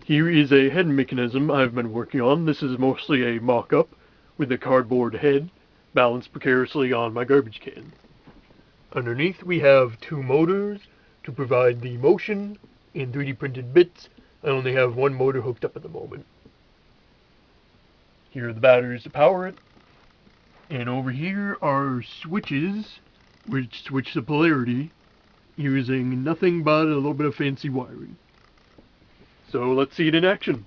Here is a head mechanism I've been working on. This is mostly a mock-up with a cardboard head balanced precariously on my garbage can. Underneath we have two motors to provide the motion in 3D printed bits. I only have one motor hooked up at the moment. Here are the batteries to power it. And over here are switches which switch the polarity using nothing but a little bit of fancy wiring. So let's see it in action.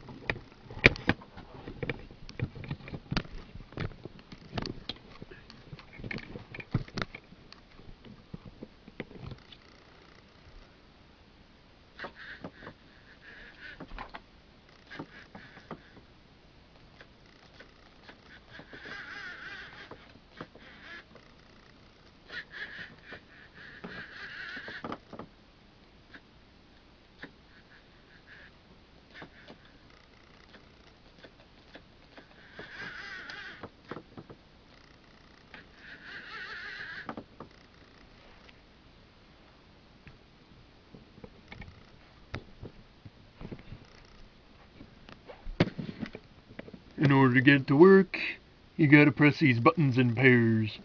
In order to get it to work, you gotta press these buttons in pairs.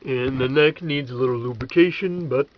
And the neck needs a little lubrication, but